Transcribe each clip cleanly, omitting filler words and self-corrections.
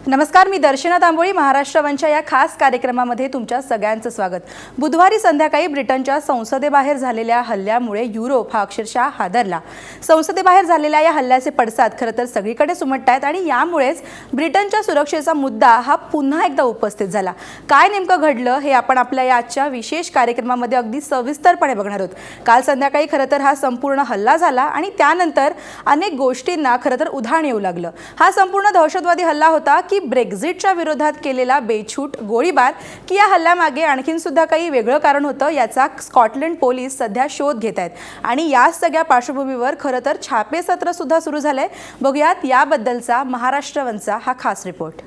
नमस्कार, मी दर्शना तांबोळी. महाराष्ट्र वनच्या या खास कार्यक्रमामध्ये तुमच्या सगळ्यांचं स्वागत. बुधवारी संध्याकाळी ब्रिटनच्या संसदेबाहेर झालेल्या हल्ल्यामुळे युरोप हा अक्षरशः हादरला. संसदेबाहेर झालेल्या या हल्ल्याचे पडसाद खरं तर सगळीकडेच उमटतायत आणि यामुळेच ब्रिटनच्या सुरक्षेचा मुद्दा हा पुन्हा एकदा उपस्थित झाला. काय नेमकं घडलं हे आपण आपल्या या आजच्या विशेष कार्यक्रमामध्ये अगदी सविस्तरपणे बघणार आहोत. काल संध्याकाळी खरं तर हा संपूर्ण हल्ला झाला आणि त्यानंतर अनेक गोष्टींना खरं तर उधाण येऊ लागलं. हा संपूर्ण दहशतवादी हल्ला होता की ब्रेक्झिटच्या विरोधात केलेला बेछूट गोळीबार, की या हल्ल्यामागे आणखीन सुद्धा काही वेगळं कारण होतं, याचा स्कॉटलंड पोलीस सध्या शोध घेत आहेत. आणि या सगळ्या पार्श्वभूमीवर खरं तर छापे सत्र सुद्धा सुरू झालंय. बघूयात याबद्दलचा महाराष्ट्र वनचा हा खास रिपोर्ट.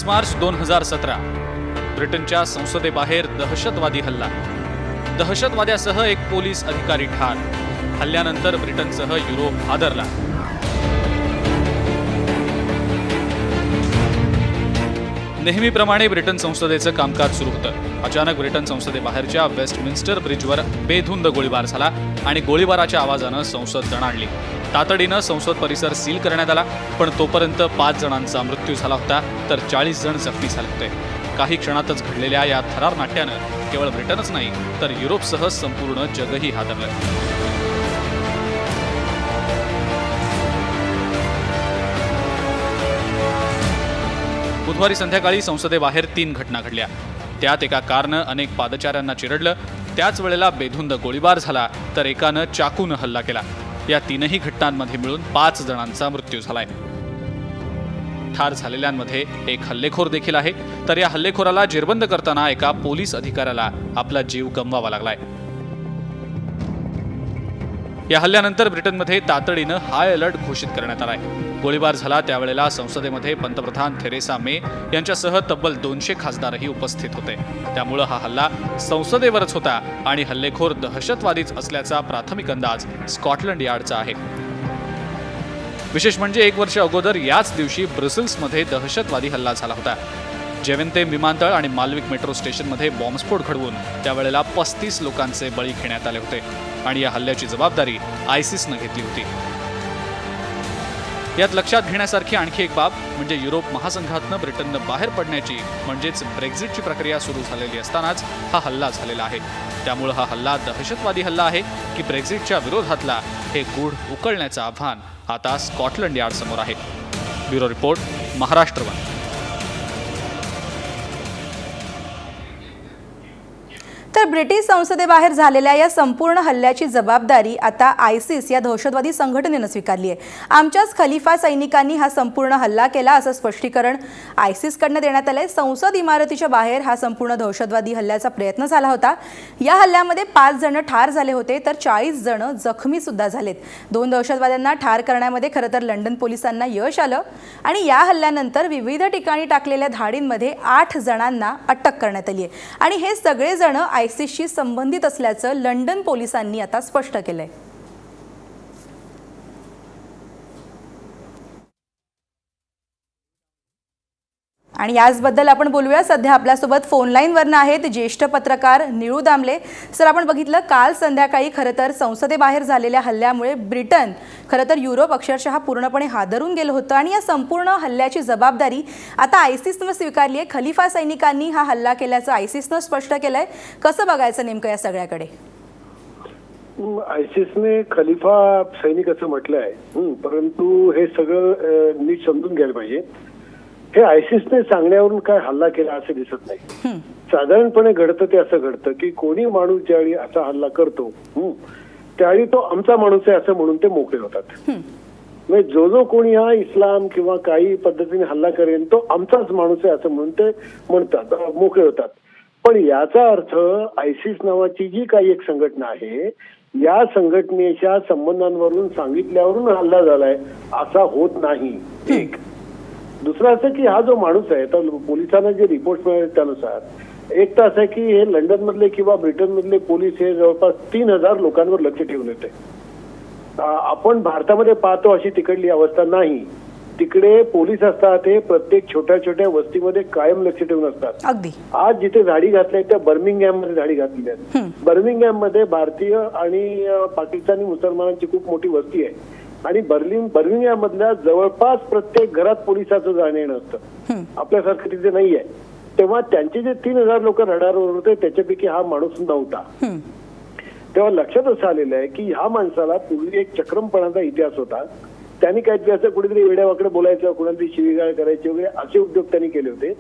मार्च 2017 ब्रिटनच्या संसदेबाहेर दहशतवादी हल्ला. दहशतवाद्यासह एक पोलीस अधिकारी ठार. हल्ल्यानंतर ब्रिटनसह युरोप हादरला. नेहमीप्रमाणे ब्रिटन संसदेचं कामकाज सुरू होतं. अचानक ब्रिटन संसदेबाहेरच्या वेस्टमिन्स्टर ब्रिजवर बेधुंद गोळीबार झाला आणि गोळीबाराच्या आवाजानं संसद दणाणली. तातडीनं संसद परिसर सील करण्यात आला, पण तोपर्यंत 5 जणांचा मृत्यू झाला होता तर 40 जण जखमी झाले होते. काही क्षणातच घडलेल्या या थरार नाट्यानं केवळ ब्रिटनच नाही तर युरोपसह संपूर्ण जगही हादरलं. बुधवारी संध्याकाळी संसदेबाहेर 3 घटना घडल्या. त्यात एका कारनं अनेक पादचाऱ्यांना चिरडलं. त्याच वेळेला बेधुंद गोळीबार झाला तर एकानं चाकूनं हल्ला केला. या 3ही घटनांमध्ये मिळून 5 जणांचा मृत्यू झालाय. ठार झालेल्यांमध्ये एक हल्लेखोर देखील आहे. तर या हल्लेखोराला जेरबंद करताना एका पोलीस अधिकाऱ्याला आपला जीव गमवावा लागलाय. या हल्ल्यानंतर ब्रिटनमध्ये तातडीनं हाय अलर्ट घोषित करण्यात आलाय. गोळीबार झाला त्यावेळेला संसदेमध्ये पंतप्रधान थेरेसा मे यांच्यासह तब्बल 200 खासदारही उपस्थित होते. त्यामुळं हा हल्ला संसदेवरच होता आणि हल्लेखोर दहशतवादीच असल्याचा प्राथमिक अंदाज स्कॉटलंड यार्डचा आहे. विशेष म्हणजे 1 वर्ष अगोदर याच दिवशी ब्रसेल्समध्ये दहशतवादी हल्ला झाला होता. जेवेन्तेम विमानतळ आणि माल्विक मेट्रो स्टेशनमध्ये बॉम्बस्फोट घडवून त्यावेळेला 35 लोकांचे बळी घेण्यात आले होते आणि या हल्ल्याची जबाबदारी आयसिसनं घेतली होती. यात लक्षात घेण्यासारखी आणखी एक बाब म्हणजे युरोप महासंघातनं ब्रिटननं बाहेर पडण्याची म्हणजेच ब्रेक्झिटची प्रक्रिया सुरू झालेली असतानाच हा हल्ला झालेला आहे. त्यामुळे हा हल्ला दहशतवादी हल्ला आहे की ब्रेक्झिटच्या विरोधातला हे गूढ उकळण्याचं आव्हान आता स्कॉटलंड यार्ड समोर आहे. Bureau report, Maharashtra one. तर ब्रिटिश संसदेबाहेर झालेल्या या संपूर्ण हल्ल्याची जबाबदारी आता आयसिस या दहशतवादी संघटनेनं स्वीकारली आहे. आमच्याच खलिफा सैनिकांनी हा संपूर्ण हल्ला केला असं स्पष्टीकरण आयसिसकडनं देण्यात आलंय. संसद इमारतीच्या बाहेर हा संपूर्ण दहशतवादी हल्ल्याचा प्रयत्न झाला होता. या हल्ल्यामध्ये 5 जण ठार झाले होते तर 40 जण जखमी सुद्धा झालेत. 2 दहशतवाद्यांना ठार करण्यामध्ये खरं तर लंडन पोलिसांना यश आलं आणि या हल्ल्यानंतर विविध ठिकाणी टाकलेल्या धाडींमध्ये 8 जणांना अटक करण्यात आली आहे आणि हे सगळे जण आयसिसशी संबंधित असल्याचं लंडन पोलिसांनी आता स्पष्ट केलंय. आणि याचबद्दल आपण बोलूया. सध्या आपल्यासोबत फोन लाईनवरनं आहेत ज्येष्ठ पत्रकार निळू दामले. सर, आपण बघितलं काल संध्याकाळी खरं तर संसदेबाहेर झालेल्या हल्ल्यामुळे ब्रिटन खरं तर युरोप अक्षरशः पूर्णपणे हादरून गेलं होतं आणि या संपूर्ण हल्ल्याची जबाबदारी आता आयसिसनं स्वीकारली आहे. खलिफा सैनिकांनी हा हल्ला केल्याचं आयसिसनं स्पष्ट केलंय. कसं बघायचं नेमकं या सगळ्याकडे? आयसिसने खलिफा सैनिक असं म्हटलं आहे, परंतु हे सगळं नीट समजून घ्यायला पाहिजे. हे आयसिसने सांगण्यावरून काय हल्ला केला असं दिसत नाही. साधारणपणे घडतं ते असं घडतं की कोणी माणूस ज्यावेळी असा हल्ला करतो त्यावेळी तो आमचा माणूस आहे असं म्हणून ते मोकळे होतात. म्हणजे जो कोणी हा इस्लाम किंवा काही पद्धतीने हल्ला करेन तो आमचाच माणूस आहे असं म्हणून ते म्हणतात, मोकळे होतात. पण याचा अर्थ आयसिस नावाची जी काही एक संघटना आहे या संघटनेच्या संबंधांवरून सांगितल्यावरून हल्ला झालाय असा होत नाही. एक. दुसरं असं की हा जो माणूस आहे तर पोलिसांना जे रिपोर्ट मिळाले त्यानुसार एक तर असं आहे की हे लंडन मधले किंवा ब्रिटन मधले पोलीस हे जवळपास 3000 लोकांवर लक्ष ठेवून येते. आपण भारतामध्ये पाहतो अशी तिकडली अवस्था नाही. तिकडे पोलीस असतात, हे प्रत्येक छोट्या छोट्या वस्तीमध्ये कायम लक्ष ठेवून असतात. अगदी आज जिथे झाडी घातल्या त्या बर्मिंगहॅम मध्ये झाडी घातलेली आहे. बर्मिंगहॅम मध्ये भारतीय आणि पाकिस्तानी मुसलमानांची खूप मोठी वस्ती आहे आणि बर्मिंगहॅम मधल्या जवळपास प्रत्येक घरात पोलिसाचं जाणं येणं असतं. आपल्यासारखं तिथे नाहीये. तेव्हा त्यांचे जे 3,000 लोक रडारवर होते त्याच्यापैकी हा माणूस नव्हता. तेव्हा लक्षात असं आलेलं आहे की ह्या माणसाला पूर्वी एक चक्रमपणाचा इतिहास होता. त्यांनी काहीतरी असं कुठेतरी वेड्यावाकडे बोलायचं, कुणातरी शिवीगाळ करायची वगैरे असे उद्योग त्यांनी केले होते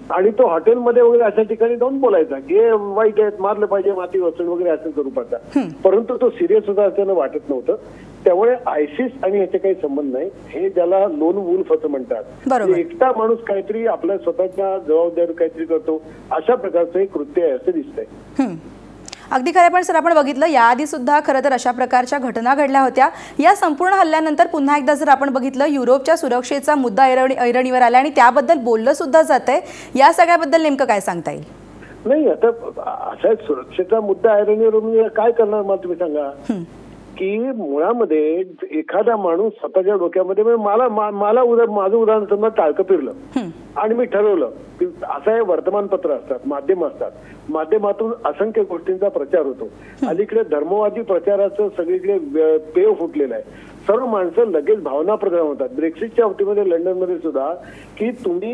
आणि तो हॉटेलमध्ये वगैरे अशा ठिकाणी जाऊन बोलायचा की वाईट आहेत, मारलं पाहिजे, माती वचन वगैरे असं स्वरूपाचा. परंतु तो सिरियस होता असं वाटत नव्हतं. त्यामुळे आयसिस आणि ह्याचे काही संबंध नाही. हे ज्याला लोन वुल्फ असं म्हणतात, एकटा माणूस काहीतरी आपल्या स्वतःच्या जबाबदारी काहीतरी करतो अशा प्रकारचं हे कृत्य आहे असं दिसतंय. अगदी खरं. पण सर आपण बघितलं याआधी सुद्धा खरं तर अशा प्रकारच्या घटना घडल्या होत्या. या संपूर्ण हल्ल्यानंतर पुन्हा एकदा जर आपण बघितलं युरोपच्या सुरक्षेचा मुद्दा ऐरणीवर आला आणि त्याबद्दल बोललं सुद्धा जातंय. या सगळ्याबद्दल नेमकं काय सांगता येईल? नाही, आता असा सुरक्षेचा मुद्दा ऐरणीवर म्हणजे काय करणार मला तुम्ही सांगा की मुळामध्ये एखादा माणूस स्वतःच्या डोक्यामध्ये मला माझं उदाहरण समजा टाळकं फिरलं आणि मी ठरवलं की असं हे वर्तमानपत्र असतात, माध्यम असतात, माध्यमातून असंख्य गोष्टींचा प्रचार होतो. अलीकडे धर्मवादी प्रचाराचं सगळीकडे पेव फुटलेलं आहे. सर्व माणसं लगेच भावनाप्रधान होतात. ब्रेक्सिटच्या बाबतीमध्ये लंडनमध्ये सुद्धा की तुम्ही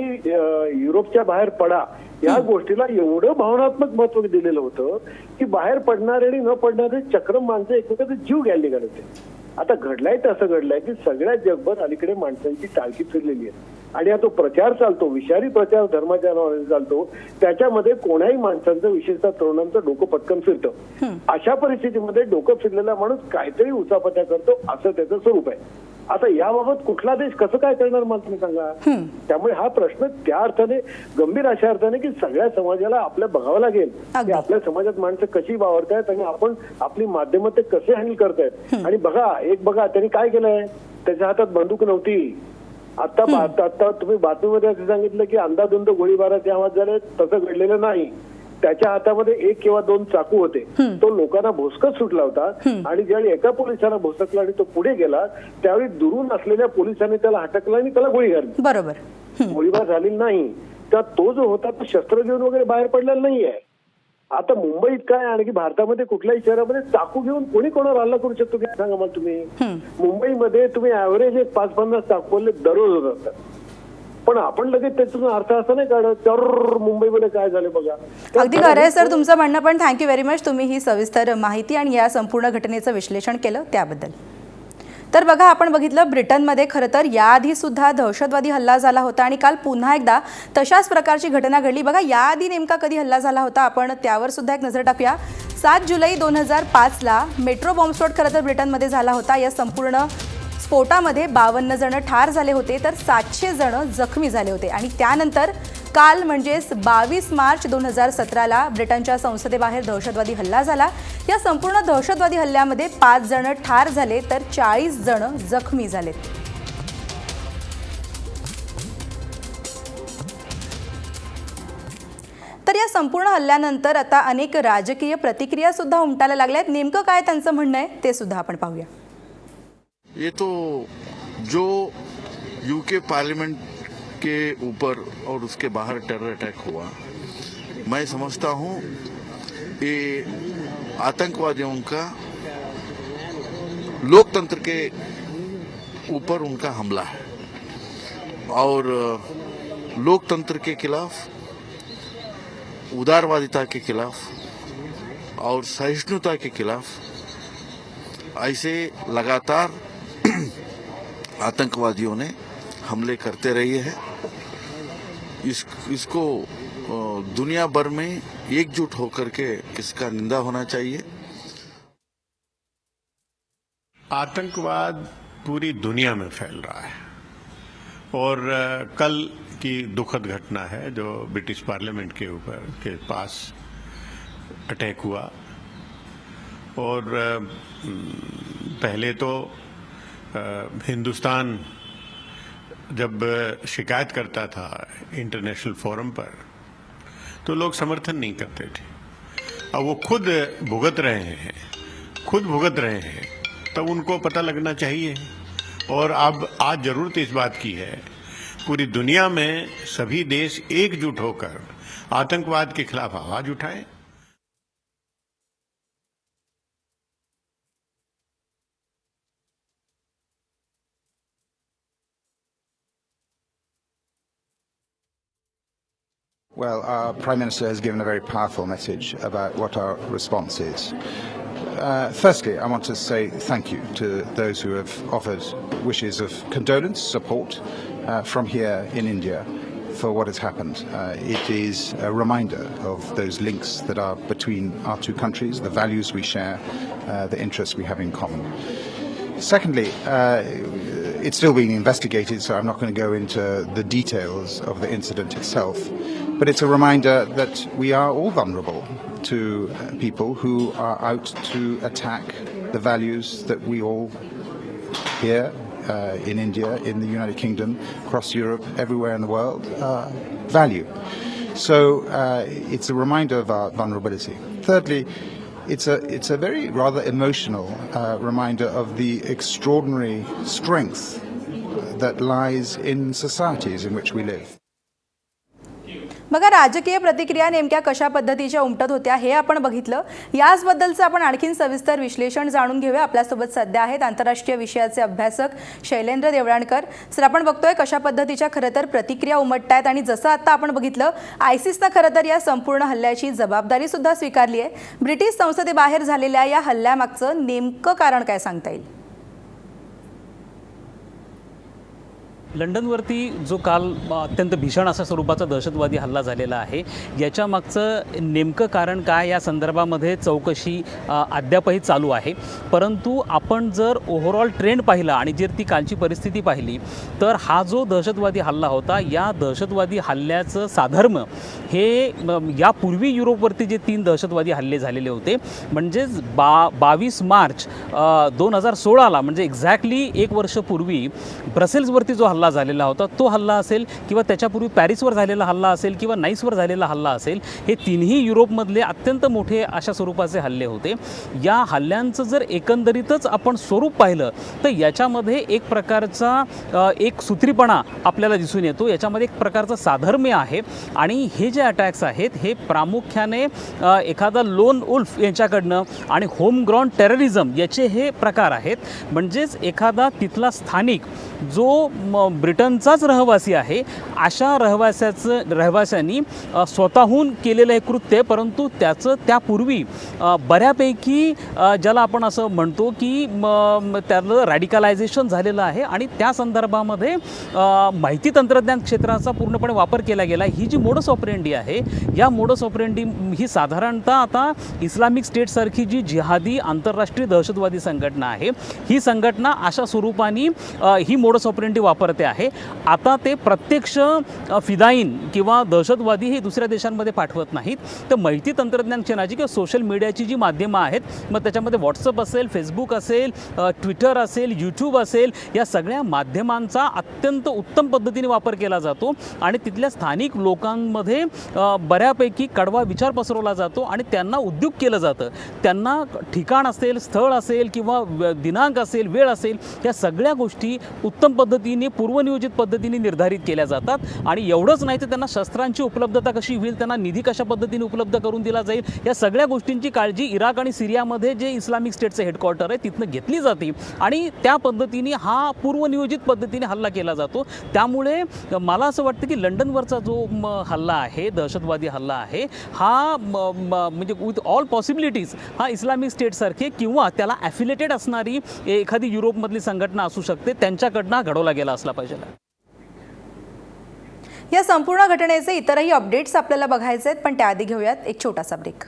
युरोपच्या बाहेर पडा या गोष्टीला एवढं भावनात्मक महत्व दिलेलं होतं की बाहेर पडणारे आणि न पडणारे चक्रम माणसं एकमेकांचा जीव घ्यायला निघाले होते. आता घडलाय तर असं घडलंय की सगळ्या जगभर अलीकडे माणसांची टाळकी फिरलेली आहे आणि हा तो प्रचार चालतो, विषारी प्रचार धर्माच्या नावाने चालतो. त्याच्यामध्ये कोणाही माणसांचं, विशेषतः तरुणांचं डोकं पटकन फिरतं. अशा परिस्थितीमध्ये डोकं फिरलेला माणूस काहीतरी उचापत्या करतो असं त्याचं स्वरूप आहे. आता याबाबत कुठला देश कसं काय करणार मला तुम्ही सांगा. त्यामुळे हा प्रश्न त्या अर्थाने गंभीर अशा अर्थाने की सगळ्या समाजाला आपल्या बघावं लागेल की आपल्या समाजात माणसं कशी वावरतायत आणि आपण आपली माध्यम ते कसे हँडल करतायत. आणि बघा त्यांनी काय केलंय, त्याच्या हातात बंदूक नव्हती. आता तुम्ही बातमीमध्ये असं सांगितलं की अंदाधुंद गोळीबाराचे आवाज झाले, तसं घडलेलं नाही. त्याच्या हातामध्ये 1 किंवा 2 चाकू होते. तो लोकांना भोसकत सुटला होता आणि ज्यावेळी एका पोलिसाला भोसकला आणि तो पुढे गेला त्यावेळी दुरून असलेल्या पोलिसांनी त्याला हटकलं आणि त्याला गोळी घातली. बरोबर. गोळीबार झालेला नाही. तर तो जो होता तो शस्त्र घेऊन वगैरे बाहेर पडलेला नाहीये. आता मुंबईत काय आणखी भारतामध्ये कुठल्याही शहरामध्ये चाकू घेऊन कोणी कोणावर हल्ला करू शकतो काय सांगा मला तुम्ही. मुंबईमध्ये तुम्ही ऍव्हरेज 5-50 चाकू दररोज होत असतात. पण आपण लगेच त्यातून अर्थ असा नाही काढत तर मुंबईमध्ये काय झालं बघा. अगदी खरं आहे सर तुमचं म्हणणं. पण थँक्यू व्हेरी मच, तुम्ही ही सविस्तर माहिती आणि या संपूर्ण घटनेचं विश्लेषण केलं त्याबद्दल. तर बघा आपण बघितलं ब्रिटनमध्ये खरं तर याआधी सुद्धा दहशतवादी हल्ला झाला होता आणि काल पुन्हा एकदा तशाच प्रकारची घटना घडली. बघा याआधी नेमका कधी हल्ला झाला होता आपण त्यावर सुद्धा एक नजर टाकूया. 7 जुलै 2005ला मेट्रो बॉम्बस्फोट खरं तर ब्रिटनमध्ये झाला होता. या संपूर्ण स्फोटामध्ये 52 जण ठार झाले होते तर 700 जण जखमी झाले होते. आणि त्यानंतर काल म्हणजेच 22 मार्च 2017ला ब्रिटनच्या संसदेबाहेर दहशतवादी हल्ला झाला. या संपूर्ण दहशतवादी हल्ल्यामध्ये 5 जण ठार झाले तर 40 जण जखमी झालेत. तर या संपूर्ण हल्ल्यानंतर आता अनेक राजकीय प्रतिक्रिया सुद्धा उमटायला लागल्यात. नेमकं काय त्यांचं म्हणणं आहे ते सुद्धा आपण पाहूया. ये तो जो यूके पार्लियामेंट के ऊपर और उसके बाहर टेरर अटैक हुआ, मैं समझता हूं ये आतंकवादियों का लोकतंत्र के ऊपर उनका हमला है और लोकतंत्र के खिलाफ, उदारवादिता के खिलाफ और सहिष्णुता के खिलाफ ऐसे लगातार आतंकवादियों ने हमले करते रहे हैं. इसको दुनिया भर में एकजुट होकर के इसका निंदा होना चाहिए. आतंकवाद पूरी दुनिया में फैल रहा है और कल की दुखद घटना है जो ब्रिटिश पार्लियामेंट के ऊपर के पास अटैक हुआ. और पहले तो हिंदुस्तान जब शिकायत करता था इंटरनेशनल फोरम पर तो लोग समर्थन नहीं करते थे. अब वो खुद भुगत रहे हैं तब उनको पता लगना चाहिए और अब आज जरूरत इस बात की है पूरी दुनिया में सभी देश एकजुट होकर आतंकवाद के खिलाफ आवाज उठाएं। Well, our Prime Minister has given a very powerful message about what our response is. Firstly, I want to say thank you to those who have offered wishes of condolence, support from here in India for what has happened. It is a reminder of those links that are between our two countries, the values we share, the interests we have in common. Secondly, it's still being investigated, so I'm not going to go into the details of the incident itself. But it's a reminder that we are all vulnerable to people who are out to attack the values that we all here in India, in the United Kingdom, across Europe, everywhere in the world, value. So it's a reminder of our vulnerability. Thirdly, it's a very rather emotional reminder of the extraordinary strength that lies in societies in which we live. बघा, राजकीय प्रतिक्रिया नेमक्या कशा पद्धतीच्या उमटत होत्या हे आपण बघितलं. याचबद्दलचं आपण आणखीन सविस्तर विश्लेषण जाणून घेऊया. आपल्यासोबत सध्या आहेत आंतरराष्ट्रीय विषयाचे अभ्यासक शैलेंद्र देवळाणकर. सर, आपण बघतोय कशा पद्धतीच्या खरं तर प्रतिक्रिया उमटतायत आणि जसं आता आपण बघितलं, आयसिसनं खरं तर या संपूर्ण हल्ल्याची जबाबदारी सुद्धा स्वीकारली आहे. ब्रिटिश संसदेबाहेर झालेल्या या हल्ल्यामागचं नेमकं कारण काय सांगता येईल? लंडनवरती जो काल अत्यंत भीषण अशा स्वरूपाचा दहशतवादी हल्ला झालेला आहे, याच्यामागचं नेमकं कारण काय या संदर्भामध्ये चौकशी अद्यापही चालू आहे. परंतु आपण जर ओव्हरऑल ट्रेंड पाहिला आणि जर ती कालची परिस्थिती पाहिली तर हा जो दहशतवादी हल्ला होता, या दहशतवादी हल्ल्याचं साधर्म्य हे यापूर्वी युरोपवरती जे 3 दहशतवादी हल्ले झालेले होते, म्हणजेच 22 मार्च 2016ला म्हणजे एक्झॅक्टली 1 वर्षपूर्वी ब्रसेल्सवरती जो हल्ला झालेला होता, तो हल्ला असेल किंवा त्याच्यापूर्वी पॅरिसवर झालेला हल्ला असेल किंवा नाईसवर झालेला हल्ला असेल, हे तिन्ही युरोपमधले अत्यंत मोठे अशा स्वरूपाचे हल्ले होते. या हल्ल्यांचं जर एकंदरीतच आपण स्वरूप पाहिलं तर याच्यामध्ये एक प्रकारचा एक सूत्रीपणा आपल्याला दिसून येतो. याच्यामध्ये एक प्रकारचं साधर्म्य आहे आणि हे जे अटॅक्स आहेत हे प्रामुख्याने एखादा लोन उल्फ यांच्याकडनं आणि होम ग्राउंड टेररिझम याचे हे प्रकार आहेत. म्हणजेच एखादा तिथला स्थानिक जो ब्रिटनचाच रहिवासी आहे, अशा रहिवाशांनी स्वतःहून केलेलं हे कृत्य, परंतु त्याचं त्यापूर्वी बऱ्यापैकी ज्याला आपण असं म्हणतो की त्याला रॅडिकलायझेशन झालेलं आहे आणि त्या संदर्भामध्ये माहिती तंत्रज्ञान क्षेत्राचा पूर्णपणे वापर केला गेला. ही जी मोडस ऑपरेंडी आहे, या मोडस ऑपरेंडी ही साधारणतः आता इस्लामिक स्टेटसारखी जी जिहादी आंतरराष्ट्रीय दहशतवादी संघटना आहे, ही संघटना अशा स्वरूपाने ही मोडस ऑपरेंडी वापरते आहे. आता ते प्रत्यक्ष फिदाईन किंवा दहशतवादी हे दुसऱ्या देशांमध्ये पाठवत नाहीत, तर माहिती तंत्रज्ञान क्षेत्राची किंवा सोशल मीडियाची जी माध्यमं आहेत, मग त्याच्यामध्ये व्हॉट्सअप असेल, फेसबुक असेल, ट्विटर असेल, यूट्यूब असेल, या सगळ्या माध्यमांचा अत्यंत उत्तम पद्धतीने वापर केला जातो आणि तिथल्या स्थानिक लोकांमध्ये बऱ्यापैकी कडवा विचार पसरवला जातो आणि त्यांना उद्योग केलं जातं. त्यांना ठिकाण असेल, स्थळ असेल किंवा दिनांक असेल, वेळ असेल, या सगळ्या गोष्टी उत्तम पद्धतीने पूर्वनियोजित पद्धतीने निर्धारित केल्या जातात. आणि एवढंच नाही तर त्यांना शस्त्रांची उपलब्धता कशी होईल, त्यांना निधी कशा पद्धतीने उपलब्ध करून दिला जाईल, या सगळ्या गोष्टींची काळजी इराक आणि सिरियामध्ये जे इस्लामिक स्टेटचं हेडक्वार्टर आहे तिथनं घेतली जाते आणि त्या पद्धतीने हा पूर्वनियोजित पद्धतीने हल्ला केला जातो. त्यामुळे मला असं वाटतं की लंडनवरचा जो हल्ला आहे, दहशतवादी हल्ला आहे, हा म्हणजे विथ ऑल पॉसिबिलिटीज हा इस्लामिक स्टेटसारखे किंवा त्याला ॲफिलेटेड असणारी एखादी युरोपमधली संघटना असू शकते, त्यांच्याकडनं घडवला गेला असला पाहिजे. या संपूर्ण घटनेचे इतरही अपडेट्स आपल्याला बघायचे आहेत, पण त्याआधी घेऊयात एक छोटासा ब्रेक.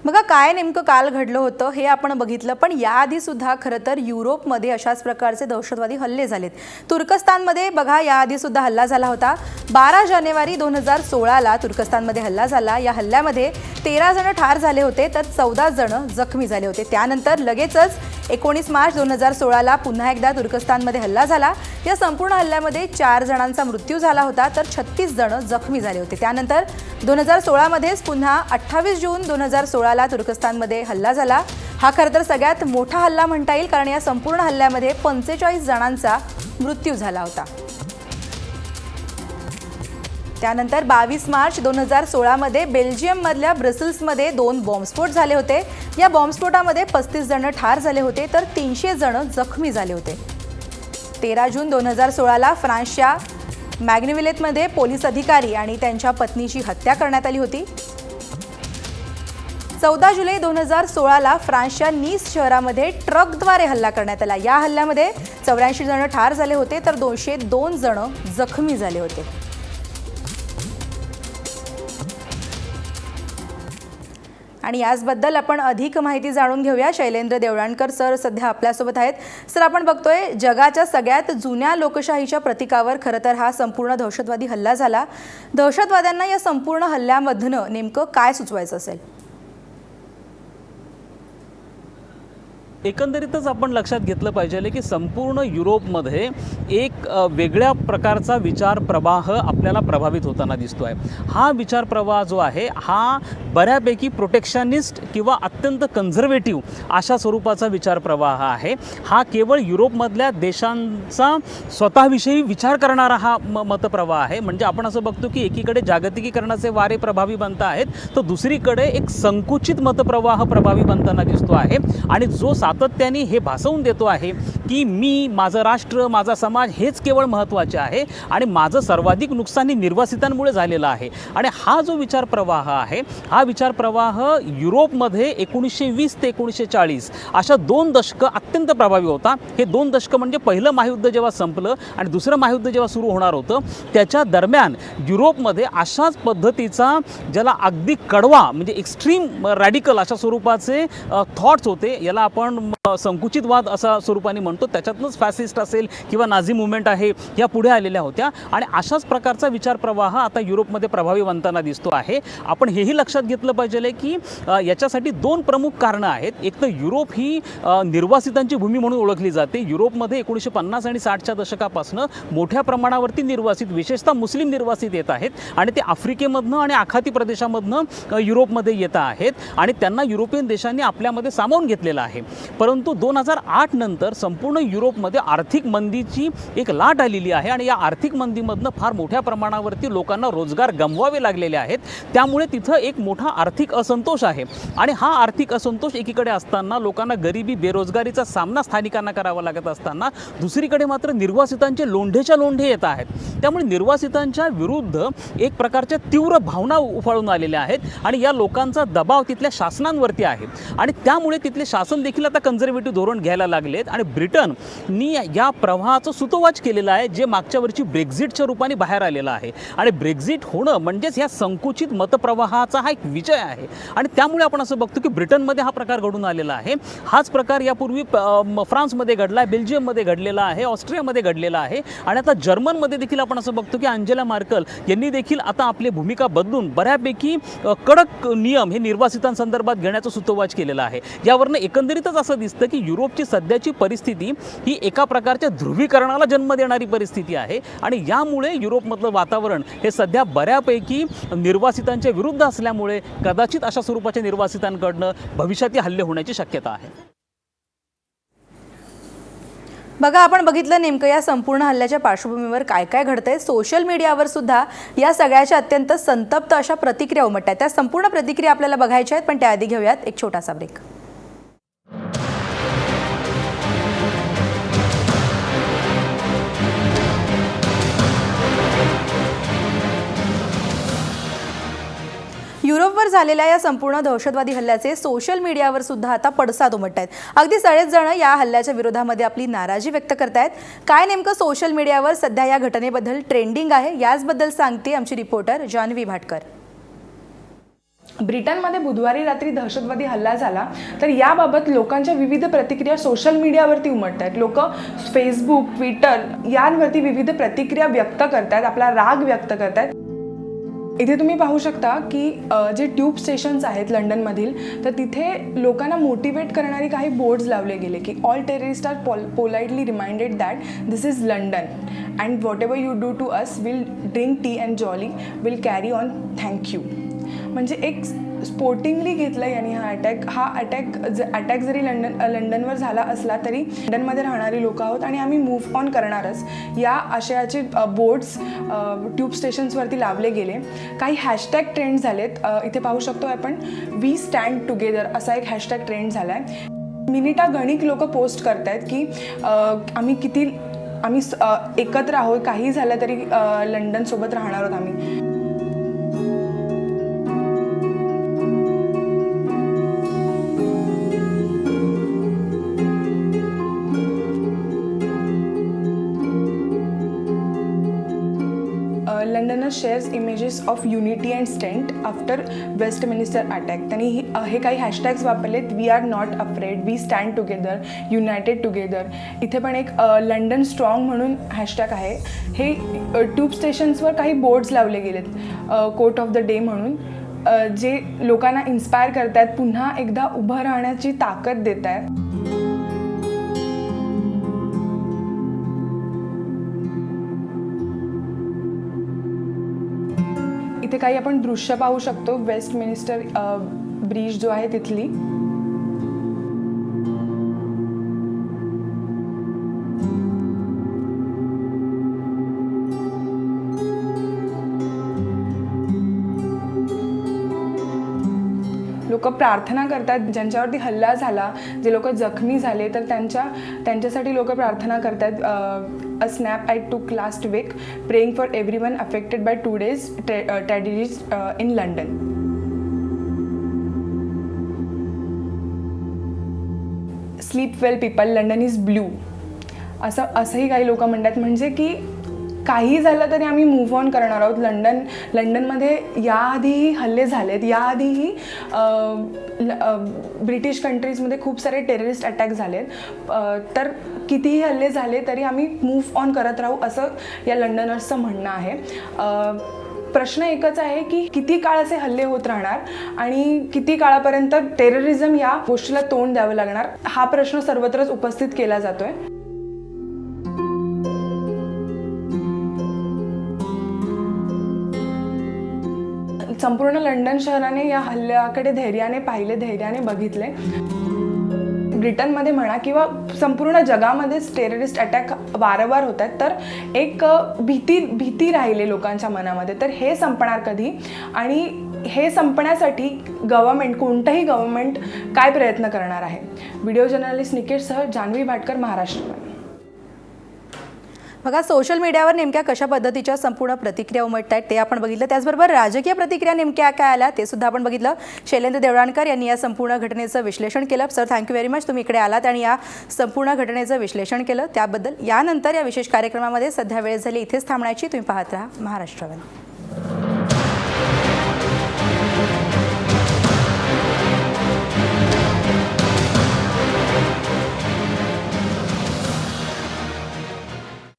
बघा, काय नेमकं काल घडलं होतं हे आपण बघितलं, पण याआधी सुद्धा खरं तर युरोपमध्ये अशाच प्रकारचे दहशतवादी हल्ले झालेत. तुर्कस्तानमध्ये बघा याआधी सुद्धा हल्ला झाला होता. 12 जानेवारी 2016ला तुर्कस्तानमध्ये हल्ला झाला. या हल्ल्यामध्ये 13 जण ठार झाले होते तर 14 जण जखमी झाले होते. त्यानंतर लगेचच 19 मार्च 2016ला पुन्हा एकदा तुर्कस्तानमध्ये हल्ला झाला. या संपूर्ण हल्ल्यामध्ये 4 जणांचा मृत्यू झाला होता तर 36 जण जखमी झाले होते. त्यानंतर 2016मध्येच पुन्हा 28 जून 2016ला तुर्कस्तानमध्ये हल्ला झाला. हा खरं तर सगळ्यात मोठा हल्ला म्हणता येईल, कारण या संपूर्ण हल्ल्यामध्ये 45 जणांचा मृत्यू झाला होता. त्यानंतर 22 मार्च 2016मध्ये बेल्जियममधल्या ब्रसेल्समध्ये 2 बॉम्बस्फोट झाले होते. या बॉम्बस्फोटामध्ये 35 जण ठार झाले होते तर 300 जण जखमी झाले होते. 13 जून 2016ला फ्रान्सच्या मॅग्निविलेतमध्ये पोलीस अधिकारी आणि त्यांच्या पत्नीची हत्या करण्यात आली होती. 14 जुलै 2016ला फ्रान्सच्या नीस शहरामध्ये ट्रकद्वारे हल्ला करण्यात आला. या हल्ल्यामध्ये 84 जण ठार झाले होते तर 202 जण जखमी झाले होते. आणि याचबद्दल आपण अधिक माहिती जाणून घेऊया. शैलेंद्र देवळाणकर सर सध्या आपल्यासोबत आहेत. सर, आपण बघतोय जगाच्या सगळ्यात जुन्या लोकशाहीच्या प्रतीकावर खरं तर हा संपूर्ण दहशतवादी हल्ला झाला. दहशतवाद्यांना या संपूर्ण हल्ल्यामधनं नेमकं काय सुचवायचं असेल? एकंदरीतच आपण लक्षात घेतलं पाहिजे की संपूर्ण युरोपमध्ये एक वेगळ्या प्रकारचा विचार प्रवाह आपल्याला प्रभावित होताना दिसतो आहे. हा विचार प्रवाह जो आहे हा बऱ्यापैकी प्रोटेक्शनिस्ट किंवा अत्यंत कन्झर्वेटिव्ह अशा स्वरूपाचा विचार प्रवाह आहे. हा केवळ युरोपमधल्या देशांचा स्वतःविषयी विचार करणारा हा मतप्रवाह आहे. म्हणजे आपण असं बघतो की एकीकडे जागतिकीकरणाचे वारे प्रभावी बनत आहेत, तर दुसरीकडे एक संकुचित मतप्रवाह प्रभावी बनताना दिसतो आहे. आणि जो सातत्याने हे भासवून देतो आहे की मी, माझं राष्ट्र, माझा समाज हेच केवळ महत्त्वाचे आहे आणि माझं सर्वाधिक नुकसान हे निर्वासितांमुळे झालेलं आहे. आणि हा जो विचार प्रवाह आहे, हा विचार प्रवाह युरोपमध्ये 1920 ते 1940 अशा 2 दशकं अत्यंत प्रभावी होता. हे 2 दशकं म्हणजे पहिलं महायुद्ध जेव्हा संपलं आणि दुसरं महायुद्ध जेव्हा सुरू होणार होतं, त्याच्या दरम्यान युरोपमध्ये अशाच पद्धतीचा, ज्याला अगदी कडवा म्हणजे एक्स्ट्रीम रॅडिकल अशा स्वरूपाचे थॉट्स होते. याला आपण संकुचितवाद असा स्वरूपाने म्हणतो. त्याच्यातूनच फॅसिस्ट असेल किंवा नाझी मुवमेंट आहे या पुढे आलेल्या होत्या. आणि अशाच प्रकारचा विचार प्रवाह आता युरोपमध्ये प्रभावी बनताना दिसतो आहे. आपण हेही लक्षात घेतलं पाहिजे की याच्यासाठी 2 प्रमुख कारणं आहेत. एक तर युरोप ही निर्वासितांची भूमी म्हणून ओळखली जाते. युरोपमध्ये 1950 आणि 60च्या दशकापासून मोठ्या प्रमाणावरती निर्वासित, विशेषतः मुस्लिम निर्वासित येत आहेत आणि ते आफ्रिकेमधनं आणि आखाती प्रदेशामधनं युरोपमध्ये येत आहेत आणि त्यांना युरोपियन देशांनी आपल्यामध्ये सामावून घेतलेलं आहे. परंतु 2008 नंतर संपूर्ण युरोपमध्ये आर्थिक मंदीची एक लाट आलेली आहे आणि या आर्थिक मंदीमधनं फार मोठ्या प्रमाणावरती लोकांना रोजगार गमवावे लागलेले आहेत. त्यामुळे तिथं एक मोठा आर्थिक असंतोष आहे. आणि हा आर्थिक असंतोष एकीकडे असताना लोकांना गरिबी, बेरोजगारीचा सामना स्थानिकांना करावा लागत असताना दुसरीकडे मात्र निर्वासितांचे लोंढेच्या लोंढे येत आहेत. त्यामुळे निर्वासितांच्या विरुद्ध एक प्रकारच्या तीव्र भावना उफाळून आलेल्या आहेत आणि या लोकांचा दबाव तिथल्या शासनांवरती आहे. आणि त्यामुळे तिथले शासन देखील आता कन्झर्वेटिव्ह धोरण घ्यायला लागलेत. आणि ब्रिटननी या प्रवाहाचं सुतोवाच केलेलं आहे, जे मागच्या वर्षी ब्रेक्झिटच्या रूपाने बाहेर आलेलं आहे. आणि ब्रेक्झिट होणं म्हणजेच या संकुचित मतप्रवाहाचा हा एक विजय आहे. आणि त्यामुळे आपण असं बघतो की ब्रिटनमध्ये हा प्रकार घडून आलेला आहे. हाच प्रकार यापूर्वी फ्रान्समध्ये घडला आहे, बेल्जियममध्ये घडलेला आहे, ऑस्ट्रियामध्ये घडलेला आहे आणि आता जर्मनमध्ये देखील आपण असं बघतो की अंजेला मार्कल यांनी देखील आता आपली भूमिका बदलून बऱ्यापैकी कडक नियम हे निर्वासितांसंदर्भात घेण्याचं सुतोवाच केलेलं आहे. यावरनं एकंदरीतच असं दिसतं की युरोपची सध्याची परिस्थिती ही एका प्रकारच्या ध्रुवीकरणाला जन्म देणारी परिस्थिती आहे. आणि यामुळे युरोपमधलं वातावरण हे सध्या बऱ्यापैकी निर्वासितांच्या विरुद्ध असल्यामुळे कदाचित अशा स्वरूपाच्या निर्वासितांकडनं भविष्यात हल्ले होण्याची शक्यता आहे. बघा, आपण बघितलं नेमकं या संपूर्ण हल्ल्याच्या पार्श्वभूमीवर काय काय घडतंय. सोशल मीडियावर सुद्धा या सगळ्याच्या अत्यंत संतप्त अशा प्रतिक्रिया उमटत आहेत. त्या संपूर्ण प्रतिक्रिया आपल्याला बघायच्या आहेत, पण त्याआधी घेऊयात एक छोटासा ब्रेक. युरोपवर झालेल्या या संपूर्ण दहशतवादी हल्ल्याचे सोशल मीडियावर सुद्धा आता पडसाद उमटत आहेत. अगदी सगळेच जण या हल्ल्याच्या विरोधामध्ये आपली नाराजी व्यक्त करतायत. काय नेमकं सोशल मीडियावर सध्या या घटनेबद्दल ट्रेंडिंग आहे, याचबद्दल सांगते आमची रिपोर्टर जान्हवी भाटकर. ब्रिटनमध्ये बुधवारी रात्री दहशतवादी हल्ला झाला, तर याबाबत लोकांच्या विविध प्रतिक्रिया सोशल मीडियावरती उमटत आहेत. लोक फेसबुक, ट्विटर यांवरती विविध प्रतिक्रिया व्यक्त करत आहेत, आपला राग व्यक्त करत आहेत. इथे तुम्ही पाहू शकता की जे ट्यूब स्टेशन्स आहेत लंडनमधील, तर तिथे लोकांना मोटिवेट करणारी काही बोर्ड्स लावले गेले की all terrorist are politely reminded that this is London and whatever you do to us we'll drink tea and jolly well carry on thank you. म्हणजे एक स्पोर्टिंगली घेतलं यांनी हा अटॅक जरी लंडनवर झाला असला तरी लंडनमध्ये राहणारी लोक आहोत आणि आम्ही मूव्ह ऑन करणारच, या आशयाचे बोर्ड्स ट्यूब स्टेशन्सवरती लावले गेले. काही हॅशटॅग ट्रेंड झालेत. इथे पाहू शकतो आपण वी स्टँड टुगेदर असा एक हॅशटॅग ट्रेंड झाला आहे. मिनिटा गणिक लोक पोस्ट करत आहेत की आम्ही एकत्र आहोत, काही झालं तरी लंडनसोबत राहणार आहोत आम्ही. Londoners shares images of unity and strength after Westminster attack. त्यांनी हे काही हॅशटॅग्स वापरलेत. We are not afraid, we stand together, united together. इथे पण एक लंडन स्ट्रॉंग म्हणून हॅशटॅग आहे. हे ट्यूब स्टेशन्सवर काही बोर्ड्स लावले गेलेत कोट ऑफ द डे म्हणून, जे लोकांना इन्स्पायर करत आहेत, पुन्हा एकदा उभं राहण्याची ताकद देत आहेत. इथे काही आपण दृश्य पाहू शकतो वेस्टमिनिस्टर ब्रिज जो आहे तिथली. लोक प्रार्थना करतात, ज्यांच्यावरती हल्ला झाला, जे लोक जखमी झाले, तर त्यांच्यासाठी लोक प्रार्थना करतात. A snap I took last week praying for everyone affected by 2 days tragedies in London. Sleep well people, London is blue असंही काही लोक म्हणतात. म्हणजे की काही झालं तरी आम्ही मूव्ह ऑन करणार आहोत. लंडनमध्ये याआधीही हल्ले झालेत, याआधीही ब्रिटिश कंट्रीजमध्ये खूप सारे टेररिस्ट अटॅक झालेत, तर कितीही हल्ले झाले तरी आम्ही मूव्ह ऑन करत राहू असं या लंडनर्सचं म्हणणं आहे. प्रश्न एकच आहे की किती काळ असे हल्ले होत राहणार आणि किती काळापर्यंत टेररिझम या गोष्टीला तोंड द्यावं लागणार, हा प्रश्न सर्वत्रच उपस्थित केला जातोय. संपूर्ण लंडन शहराने या हल्ल्याकडे धैर्याने पाहिले, धैर्याने बघितले. ब्रिटनमध्ये म्हणा किंवा संपूर्ण जगामध्येच टेररिस्ट अटॅक वारंवार होत आहेत, तर एक भीती राहिली लोकांच्या मनामध्ये. तर हे संपणार कधी आणि हे संपण्यासाठी कोणतंही गव्हर्नमेंट काय प्रयत्न करणार आहे? व्हिडिओ जर्नलिस्ट निकेशसह जान्हवी भाटकर, महाराष्ट्र. बघा, सोशल मीडियावर नेमक्या कशा पद्धतीच्या संपूर्ण प्रतिक्रिया उमटत आहेत ते आपण बघितलं. त्याचबरोबर राजकीय प्रतिक्रिया नेमक्या काय आल्या ते सुद्धा आपण बघितलं. शैलेंद्र देवळाणकर यांनी या संपूर्ण घटनेचं विश्लेषण केलं. सर, थँक्यू व्हेरी मच, तुम्ही इकडे आलात आणि या संपूर्ण घटनेचं विश्लेषण केलं त्याबद्दल. यानंतर या विशेष कार्यक्रमामध्ये सध्या वेळ झाली इथेच थांबण्याची. तुम्ही पाहत राहा महाराष्ट्र वन.